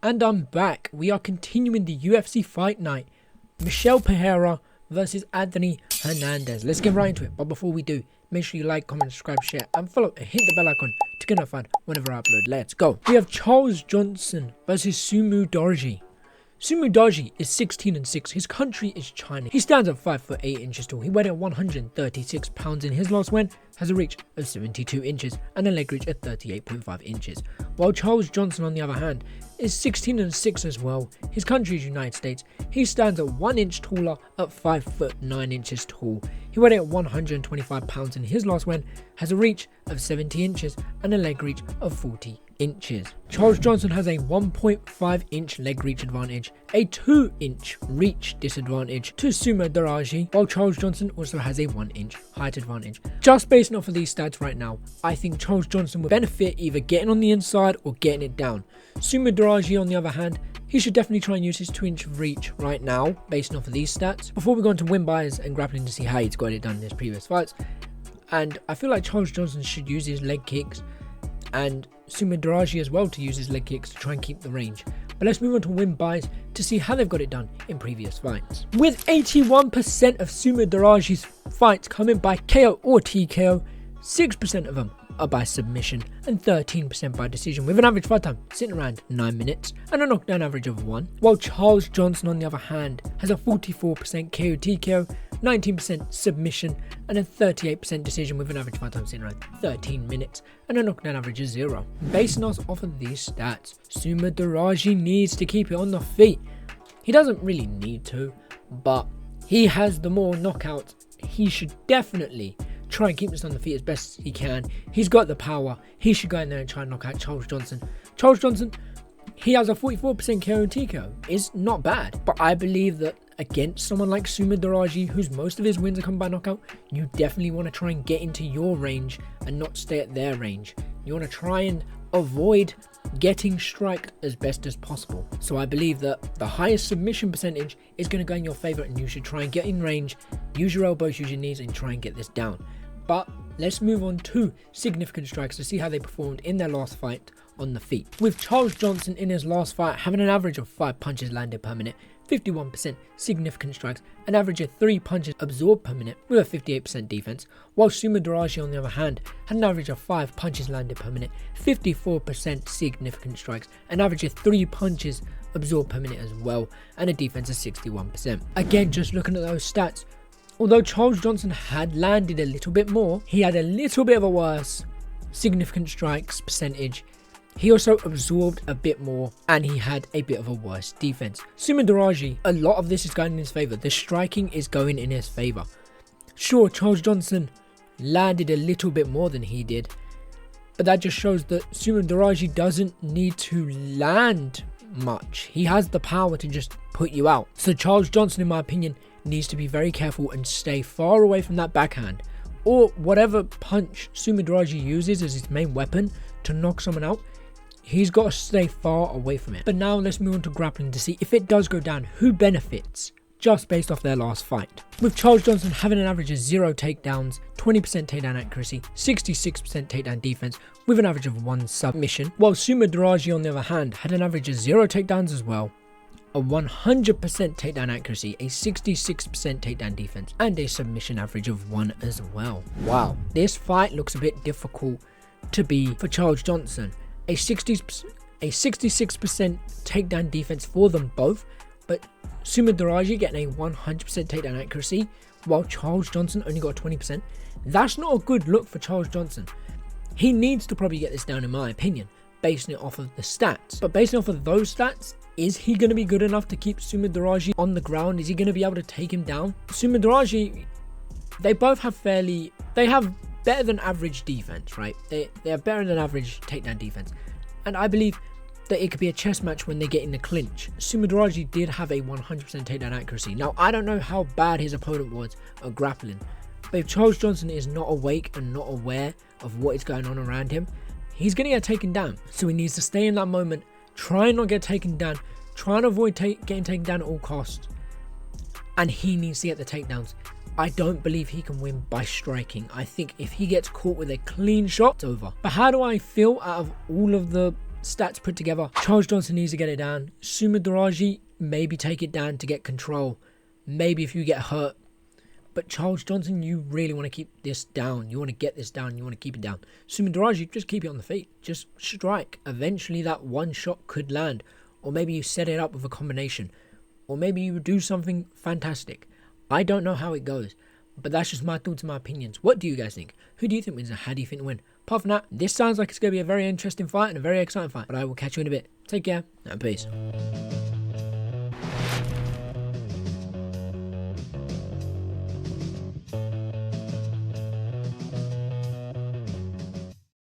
And I'm back. We are continuing the UFC fight night. Michel Pereira versus Anthony Hernandez. Let's get right into it. But before we do, make sure you like, comment, subscribe, share, and follow and hit the bell icon to get notified whenever I upload. Let's go. We have Charles Johnson versus Sumudaerji. Sumudaerji is 16-6. His country is China. He stands at 5'8" tall. He weighed at 136 pounds in his last win, has a reach of 72 inches and a leg reach at 38.5 inches. While Charles Johnson, on the other hand, is 16-6 as well. His country is United States. He stands at 1 inch taller at 5'9" tall. He weighed at 125 pounds in his last win, has a reach of 70 inches and a leg reach of 40 inches. Charles Johnson has a 1.5 inch leg reach advantage, a 2 inch reach disadvantage to Sumudaerji, while Charles Johnson also has a 1 inch height advantage. Just based off of these stats right now, I think Charles Johnson would benefit either getting on the inside or getting it down. Sumudaerji, on the other hand, he should definitely try and use his 2 inch reach right now, based off of these stats, before we go on to win buys and grappling to see how he's got it done in his previous fights. And I feel like Charles Johnson should use his leg kicks and Sumudaerji as well to use his leg kicks to try and keep the range. But let's move on to win buys to see how they've got it done in previous fights. With 81% of Sumudaerji's fights coming by KO or TKO, 6% of them are by submission and 13% by decision, with an average fight time sitting around 9 minutes and a knockdown average of 1. While Charles Johnson, on the other hand, has a 44% KO TKO, 19% submission and a 38% decision, with an average fight time sitting around 13 minutes and a knockdown average of 0. Basing us off of these stats, Sumudaerji needs to keep it on the feet. He doesn't really need to, but he has the more knockouts. He should definitely try and keep this on the feet as best as he can. He's got the power. He should go in there and try and knock out Charles Johnson. Charles Johnson, he has a 44% KO and TKO. It's not bad, but I believe that against someone like Sumudaerji, whose most of his wins are come by knockout, you definitely want to try and get into your range and not stay at their range. You want to try and avoid getting strike as best as possible. So I believe that the highest submission percentage is going to go in your favor, and you should try and get in range, use your elbows, use your knees, and try and get this down. But let's move on to significant strikes to see how they performed in their last fight on the feet. With Charles Johnson in his last fight having an average of 5 punches landed per minute, 51% significant strikes, an average of 3 punches absorbed per minute with a 58% defense, while Sumudaerji, on the other hand, had an average of 5 punches landed per minute, 54% significant strikes, an average of 3 punches absorbed per minute as well, and a defense of 61%. Again, just looking at those stats, although Charles Johnson had landed a little bit more, he had a little bit of a worse significant strikes percentage. He also absorbed a bit more, and he had a bit of a worse defense. Sumudaerji, a lot of this is going in his favor. The striking is going in his favor. Sure, Charles Johnson landed a little bit more than he did, but that just shows that Sumudaerji doesn't need to land much. He has the power to just put you out. So Charles Johnson, in my opinion, needs to be very careful and stay far away from that backhand, or whatever punch Sumudaerji uses as his main weapon to knock someone out. He's got to stay far away from it. But now let's move on to grappling to see if it does go down, who benefits, just based off their last fight. With Charles Johnson having an average of 0 takedowns, 20% takedown accuracy, 66% takedown defense, with an average of 1 submission, while Sumudaerji, on the other hand, had an average of 0 takedowns as well, a 100% takedown accuracy, a 66% takedown defense, and a submission average of 1 as well. Wow, this fight looks a bit difficult to be for Charles Johnson. A 66% takedown defense for them both, but Sumudaerji getting a 100% takedown accuracy, while Charles Johnson only got 20%. That's not a good look for Charles Johnson. He needs to probably get this down, in my opinion, basing it off of the stats. But basing off of those stats, is he going to be good enough to keep Sumudaerji on the ground? Is he going to be able to take him down? Sumudaerji, they both have they have better than average defense, right? They have better than average takedown defense. And I believe that it could be a chess match when they get in the clinch. Sumudaerji did have a 100% takedown accuracy. Now, I don't know how bad his opponent was at grappling, but if Charles Johnson is not awake and not aware of what is going on around him, he's going to get taken down. So he needs to stay in that moment, try and not get taken down, try and avoid getting taken down at all costs, and he needs to get the takedowns. I don't believe he can win by striking. I think if he gets caught with a clean shot, it's over. But how do I feel out of all of the stats put together. Charles Johnson needs to get it down. Sumudaerji, maybe take it down to get control. Maybe if you get hurt. But Charles Johnson, you really want to keep this down. You want to get this down. You want to keep it down. Sumudaerji, just keep it on the feet. Just strike. Eventually that one shot could land. Or maybe you set it up with a combination. Or maybe you do something fantastic. I don't know how it goes. But that's just my thoughts and my opinions. What do you guys think? Who do you think wins and how do you think they win? Apart from that, this sounds like it's going to be a very interesting fight and a very exciting fight. But I will catch you in a bit. Take care and peace.